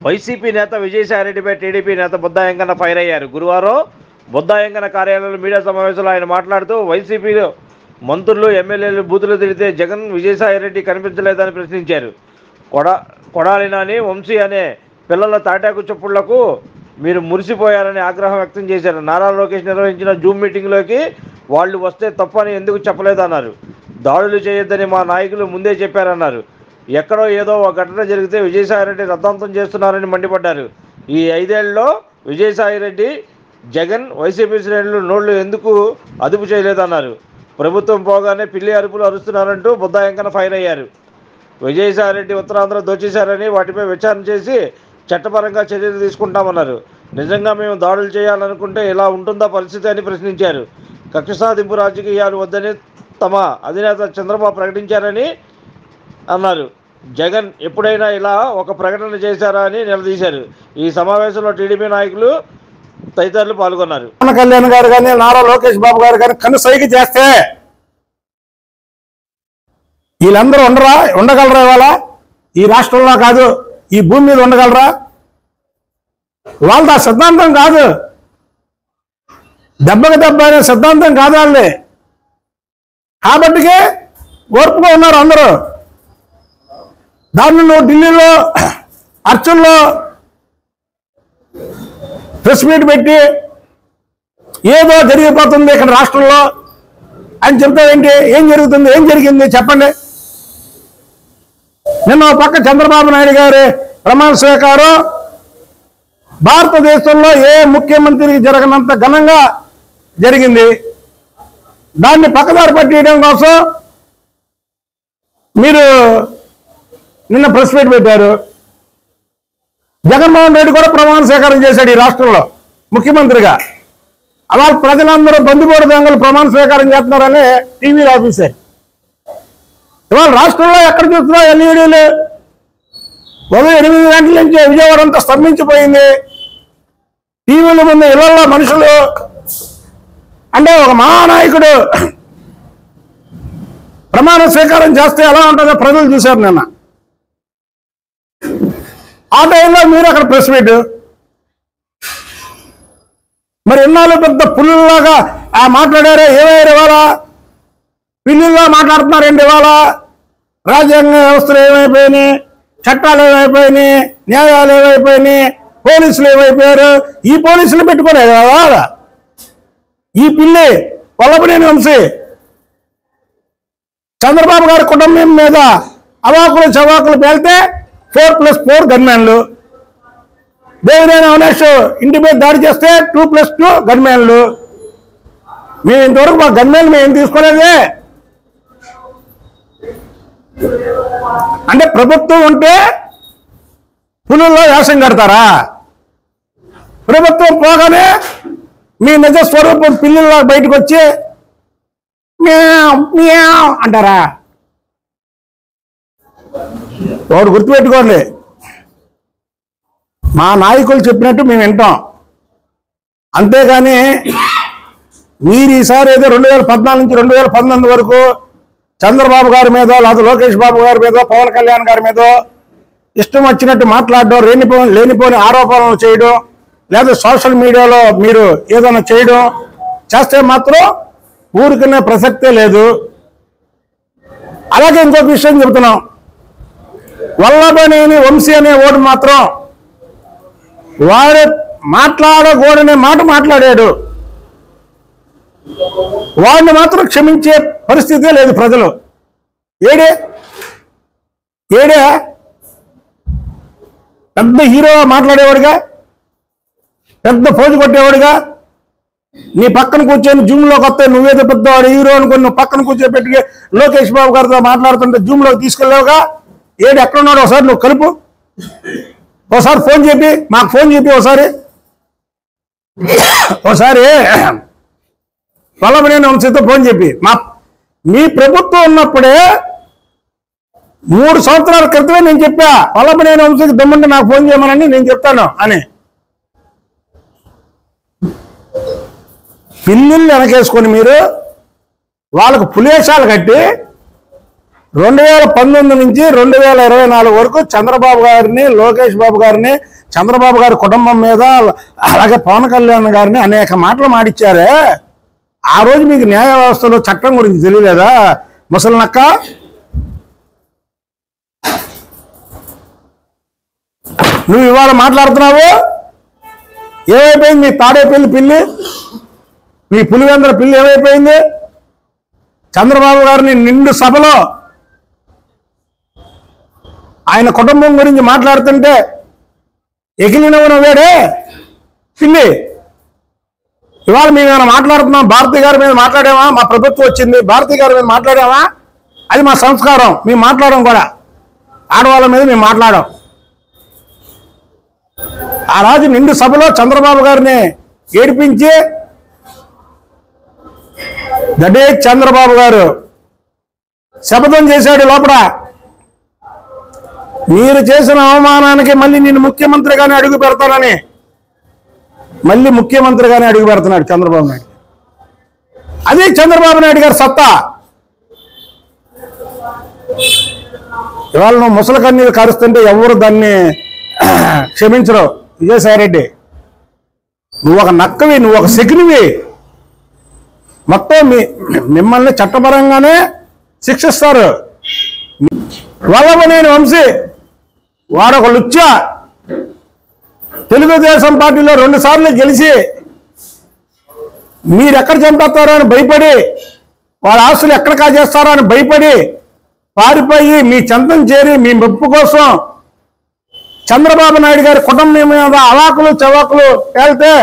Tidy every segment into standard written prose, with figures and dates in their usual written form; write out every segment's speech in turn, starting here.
YCP నేత విజయసాయిరెడ్డిపై TDP నేత Buddha Venkanna fire అయ్యారు. గురువారం బుద్ధా వెంకన్న కార్యాలయంలో మీడియా సమావేశంలో ఆయన మాట్లాడుతూ వైసీపీలో మంత్రులు ఎమ్మెల్యేలు బూతులు తిరిగితే జగన్ విజయసాయిరెడ్డి కనిపించలేదని ప్రశ్నించారు. కొడాలి నాని, వంశీ అనే పిల్లల తాటాకు చెప్పుళ్లకు మీరు మురిసిపోయారని ఆగ్రహం వ్యక్తం చేశారు. నారా లోకేష్ నిర్వహించిన జూమ్ మీటింగ్లోకి వాళ్ళు వస్తే తప్పని ఎందుకు చెప్పలేదన్నారు. దాడులు చేయొద్దని మా నాయకులు ముందే చెప్పారన్నారు. ఎక్కడో ఏదో ఒక ఘటన జరిగితే విజయసాయిరెడ్డి రద్దాంతం చేస్తున్నారని మండిపడ్డారు. ఈ 5 ఏళ్లలో విజయసాయిరెడ్డి, జగన్, వైసీపీ శ్రేణులు నోళ్లు ఎందుకు అదుపు చేయలేదన్నారు. ప్రభుత్వం పోగానే పిల్లి అరుపులు అరుస్తున్నారంటూ బుద్ధా వెంకన్న ఫైర్ అయ్యారు. విజయసాయిరెడ్డి ఉత్తరాంధ్ర దోచేశారని వాటిపై విచారణ చేసి చట్టపరంగా చర్యలు తీసుకుంటామన్నారు. నిజంగా మేము దాడులు చేయాలనుకుంటే ఇలా ఉంటుందా పరిస్థితి అని ప్రశ్నించారు. కక్ష సాధింపు రాజకీయాలు వద్దని తమ అధినేత చంద్రబాబు ప్రకటించారని అన్నారు. జగన్ ఎప్పుడైనా ఇలా ఒక ప్రకటన చేశారా అని నిలదీశారు. ఈ సమావేశంలో టీడీపీ నాయకులు తదితరులు పాల్గొన్నారు. పవన్ కళ్యాణ్ గారు కానీ, నారా లోకేష్ బాబు గారు కానీ కనుసైగ చేస్తే వీళ్ళందరూ ఉండగలరా? ఇవాళ ఈ రాష్ట్రంలో కాదు, ఈ భూమి మీద ఉండగలరా? వాళ్ళది ఆ సిద్ధాంతం కాదు, దెబ్బకి దెబ్బ అనే సిద్ధాంతం కాదు వాళ్ళది. కాబట్టికే ఓర్పుగా ఉన్నారు అందరూ. దాన్ని నువ్వు ఢిల్లీలో అర్చనలో ప్రెస్ మీట్ పెట్టి ఏదో జరిగిపోతుంది ఇక్కడ రాష్ట్రంలో అని చెప్తావేంటి? ఏం జరుగుతుంది? ఏం జరిగింది చెప్పండి. నిన్న పక్క చంద్రబాబు నాయుడు గారి ప్రమాణ స్వీకారం భారతదేశంలో ఏ ముఖ్యమంత్రికి జరగనంత ఘనంగా జరిగింది. దాన్ని పక్కదారి పట్టియడం కోసం మీరు నిన్న ప్రెస్ మీట్ పెట్టారు. జగన్మోహన్ రెడ్డి కూడా ప్రమాణ స్వీకారం చేశాడు ఈ రాష్ట్రంలో ముఖ్యమంత్రిగా. అలా ప్రజలందరూ బందిపోటు దొంగలు ప్రమాణ స్వీకారం చేస్తున్నారని టీవీలో ఆఫీసర్. ఇవాళ రాష్ట్రంలో ఎక్కడ చూస్తున్నా ఎల్ఈడీలు. ఉదయం 8 గంటల నుంచి విజయవాడ అంతా స్తంభించిపోయింది. టీవీల ముందు ఇళ్లలో మనుషులు. అంటే ఒక మహానాయకుడు ప్రమాణ స్వీకారం చేస్తే ఎలా ఉంటుందో ప్రజలు చూశారు నిన్న. ఆ టైంలో మీరు అక్కడ ప్రెస్ మీట్. మరి ఎన్నాళ్ళు పెద్ద పుల్లులాగా మాట్లాడారే, ఏమయ్యారు ఇవాళ? పిల్లుల్లా మాట్లాడుతున్నారండి ఇవాళ. రాజ్యాంగ వ్యవస్థలు ఏమైపోయినాయి, చట్టాలు ఏమైపోయినాయి, న్యాయాలు ఏమైపోయినాయి, పోలీసులు ఏమైపోయారు? ఈ పోలీసులు పెట్టుకునే కదా ఈ పిల్లి వల్లభనేని వంశీ చంద్రబాబు గారి కుటుంబం మీద అవాకులు చవాకులు పేలితే 4+4 గన్మెన్లు. దేవినేని అవినాష్ ఇంటి మీద దాడి చేస్తే 2+2 గన్మెన్లు. మేము ఇంతవరకు మా గన్మెన్లు మేము తీసుకోలేదే. అంటే ప్రభుత్వం ఉంటే పులుల్లో వేషం కడతారా? ప్రభుత్వం పోగానే మీ నిజ స్వరూపం పిల్లుల్లో బయటకు వచ్చి అంటారా? వాడు గుర్తుపెట్టుకోండి, మా నాయకులు చెప్పినట్టు మేము వింటాం. అంతేగాని మీరు ఈసారి ఏదో 2014 నుంచి 2019 వరకు చంద్రబాబు గారి మీద, లేదా లోకేష్ బాబు గారి మీద, పవన్ కళ్యాణ్ గారి మీద ఇష్టం వచ్చినట్టు మాట్లాడడం, లేనిపోని ఆరోపణలు చేయడం, లేదా సోషల్ మీడియాలో మీరు ఏదైనా చేయడం చేస్తే మాత్రం ఊరికనే ప్రసక్తే లేదు. అలాగే ఇంకొక విషయం చెబుతున్నాం. వల్లభనేని వంశీ అనే ఓటు మాత్రం వాడు మాట్లాడకూడనే మాట మాట్లాడాడు. వాడిని మాత్రం క్షమించే పరిస్థితే లేదు ప్రజలు. ఏడే పెద్ద హీరో మాట్లాడేవాడుగా, పెద్ద పోజు కొట్టేవాడుగా, నీ పక్కన కూర్చొని జూమ్లోకి వస్తే నువ్వేదో పెద్దవాడు హీరో అనుకుని నువ్వు పక్కన కూర్చోబెట్టి లోకేష్ బాబు గారితో మాట్లాడుతుంటే జూమ్లోకి తీసుకెళ్ళావుగా. ఏడు ఎక్కడున్నాడు ఒకసారి నువ్వు కలుపు. ఒకసారి ఫోన్ చెప్పి మాకు ఫోన్ చెప్పి ఒకసారి వల్లభనేని వంశీతో ఫోన్ చెప్పి మీ ప్రభుత్వం ఉన్నప్పుడే 3 సంవత్సరాల క్రితమే నేను చెప్పా వల్లభనేని వంశీకి దమ్ముంటే నాకు ఫోన్ చేయమని నేను చెప్తాను అని. పిల్లుల్ని వెనకేసుకొని మీరు వాళ్ళకు పులేశాలు కట్టి 2019 నుంచి 2024 వరకు చంద్రబాబు గారిని, లోకేష్ బాబు గారిని చంద్రబాబు గారి కుటుంబం మీద అలాగే పవన్ కళ్యాణ్ గారిని అనేక మాటలు మాడిచ్చారే, ఆ రోజు మీకు న్యాయ వ్యవస్థలో చట్టం గురించి తెలియలేదా ముసలినక్క? నువ్వు ఇవాళ మాట్లాడుతున్నావు, ఏమైపోయింది మీ తాడేపల్లి పిల్లి, మీ పులివెందుల పిల్లి ఏమైపోయింది? చంద్రబాబు గారిని నిండు సభలో ఆయన కుటుంబం గురించి మాట్లాడుతుంటే ఎగిలినవున వేడే పిల్లి. ఇవాళ మేము ఏమైనా మాట్లాడుతున్నాం, భారతి గారి మీద మాట్లాడామా? మా ప్రభుత్వం వచ్చింది, భారతి గారి మీద మాట్లాడామా? అది మా సంస్కారం, మేము మాట్లాడడం కూడా. ఆడవాళ్ళ మీద మేము మాట్లాడాం. ఆ రోజు నిండు సభలో చంద్రబాబు గారిని ఏడిపించి దడే చంద్రబాబు గారు శపథం చేశాడు లోపల, మీరు చేసిన అవమానానికి మళ్ళీ నేను ముఖ్యమంత్రిగానే అడుగు పెడతానని. మళ్ళీ ముఖ్యమంత్రిగానే అడుగు పెడుతున్నాడు చంద్రబాబు నాయుడు. అదే చంద్రబాబు నాయుడు గారి సత్తా. ఇవాళ నువ్వు ముసలి కన్నీరు కరుస్తుంటే ఎవరు దాన్ని క్షమించరు. విజయసాయిరెడ్డి, నువ్వు ఒక నక్కవి, నువ్వు ఒక శకునివి. మొత్తం మిమ్మల్ని చట్టపరంగానే శిక్షిస్తారు. వల్లభనేని వంశీ వాడొక లుచ్చ, తెలుగుదేశం పార్టీలో 2 సార్లు గెలిచి మీరెక్కడ చంపేస్తారో అని భయపడి, వాళ్ళ ఆస్తులు ఎక్కడ కాజేస్తారో అని భయపడి పారిపోయి మీ చెంతం చేరి మీ మెప్పు కోసం చంద్రబాబు నాయుడు గారి కుటుంబం మీద అవాకులు చవాకులు వెళ్తే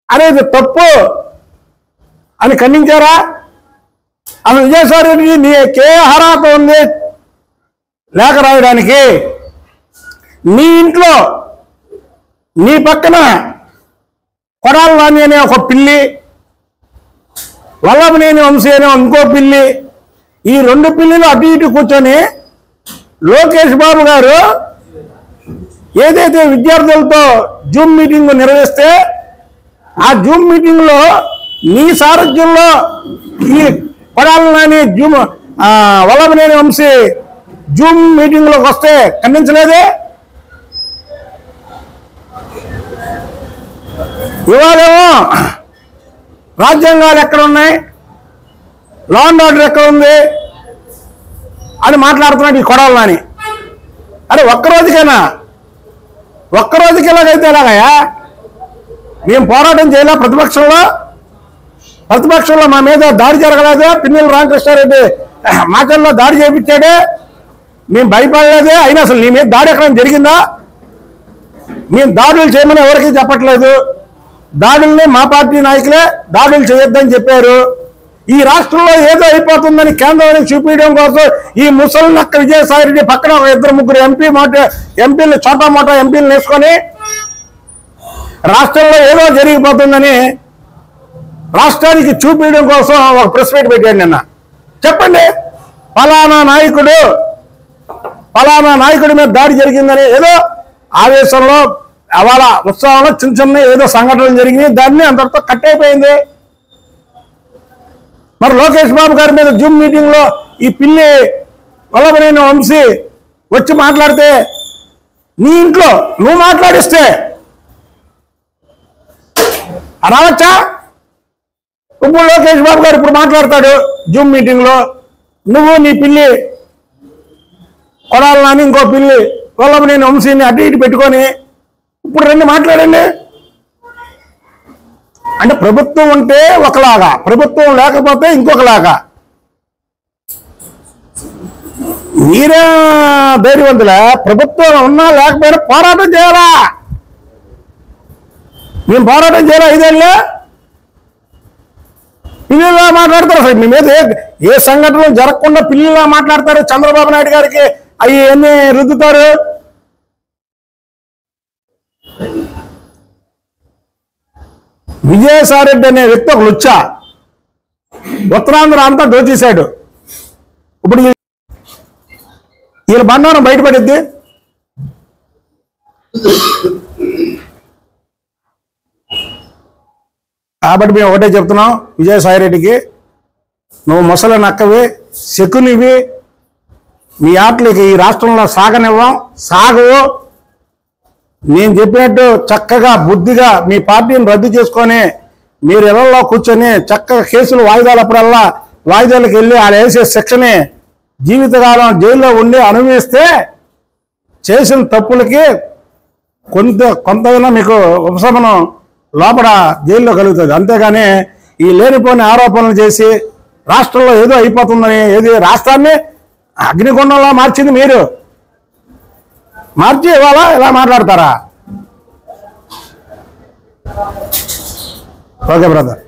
అనేది తప్పు అని ఖండించారా? అసలు విజయసాయి రెడ్డి నీకే అర్హత ఉంది లేఖ రాయడానికి? నీ ఇంట్లో నీ పక్కన కొడాల నాని అనే ఒక పిల్లి, వల్లభనేని వంశీ అనే ఇంకో పిల్లి, ఈ 2 పిల్లిలు అటు ఇటు కూర్చొని లోకేష్ బాబు గారు ఏదైతే విద్యార్థులతో జూమ్ మీటింగ్ నిర్వహిస్తే ఆ జూమ్ మీటింగ్లో నీ సారథ్యంలో ఈ కొడాల నాని వల్లభనేని వంశీ జూమ్ మీటింగ్లోకి వస్తే ఖండించలేదే? ఇవాళేమో రాజ్యాంగాలు ఎక్కడ ఉన్నాయి, లా అండ్ ఆర్డర్ ఎక్కడ ఉంది అని మాట్లాడుతున్నాడు ఈ కొడాల నాని. అరే ఒక్కరోజుకి ఎలాగైతే ఎలాగయా? మేము పోరాటం చేయలే ప్రతిపక్షంలో మా మీద దాడి జరగలేదే? పిన్నెల రామకృష్ణారెడ్డి మాటల్లో దాడి చేయించాడే, మేము భయపడలేదే? అయినా అసలు నీ మీద దాడి ఎక్కడ జరిగిందా? మేము దాడులు చేయమని ఎవరికి చెప్పట్లేదు. దాడుల్ని మా పార్టీ నాయకులే దాడులు చేయొద్దని చెప్పారు. ఈ రాష్ట్రంలో ఏదో అయిపోతుందని కేంద్రానికి చూపించడం కోసం ఈ ముసలి నక్క విజయసాయిరెడ్డి పక్కన ఒక 2-3 ఎంపీలు చోటా మోటా ఎంపీలు వేసుకొని రాష్ట్రంలో ఏదో జరిగిపోతుందని రాష్ట్రానికి చూపించడం కోసం ఒక ప్రెస్ మీట్ పెట్టాడు నిన్న. చెప్పండి, ఫలానా నాయకుడి మీద దాడి జరిగిందని ఏదో ఆవేశంలో అవాళ ఉత్సవంలో చిన్న ఏదో సంఘటనలు జరిగినాయి, దాన్ని అంతటితో కట్ అయిపోయింది. మరి లోకేష్ బాబు గారి మీద జూమ్ మీటింగ్ లో ఈ పిల్లి వల్లభనేని వంశీ వచ్చి మాట్లాడితే నీ ఇంట్లో నువ్వు మాట్లాడిస్తే రావచ్చా? ఇప్పుడు లోకేష్ బాబు గారు ఇప్పుడు మాట్లాడతాడు జూమ్ మీటింగ్ లో, నువ్వు నీ పిల్లి కొడాల నాని ఇంకో పిల్లి వల్లభనేని వంశీని అటు ఇటు పెట్టుకొని ఇప్పుడు 2 మాట్లాడండి. అంటే ప్రభుత్వం ఉంటే ఒకలాగా, ప్రభుత్వం లేకపోతే ఇంకొకలాగా. మీరే ధైర్యవంతులే, ప్రభుత్వం ఉన్నా లేకపోయినా పోరాటం చేయాలా? మేము పోరాటం చేయాలా? 5 ఏళ్ళే పిల్లలా మాట్లాడతారు. అసలు మీ మీద ఏ సంఘటనలు జరగకుండా పిల్లలా మాట్లాడతారు. చంద్రబాబు నాయుడు గారికి అవి ఎన్ని రుద్దుతారు. విజయసాయిరెడ్డి అనే వ్యక్తి ఒక లుచ్చ, ఉత్తరాంధ్ర అంతా దోచేశాడు. ఇప్పుడు వీళ్ళ బండారం బయటపడిద్ది. కాబట్టి మేము ఒకటే చెప్తున్నాం విజయసాయిరెడ్డికి, నువ్వు ముసలి నక్కవి, శకునివి, మీ ఆటలకి ఈ రాష్ట్రంలో సాగనివ్వం, సాగవు. నేను చెప్పినట్టు చక్కగా బుద్ధిగా మీ పార్టీని రద్దు చేసుకొని మీరు ఇళ్లలో కూర్చొని చక్కగా కేసులు వాయిదాలప్పుడల్లా వాయిదాలకు వెళ్ళి ఆడ వేసే శిక్షని జీవితకాలం జైల్లో ఉండి అనుభవిస్తే చేసిన తప్పులకి కొంతైనా మీకు ఉపశమనం లోపల జైల్లో కలుగుతుంది. అంతేగాని ఈ లేనిపోని ఆరోపణలు చేసి రాష్ట్రంలో ఏదో అయిపోతుందని, ఏది రాష్ట్రాన్ని అగ్నిగుండంలో మార్చింది మీరు, మార్చి ఇవాళ ఇలా మాట్లాడతారా? Okay brother.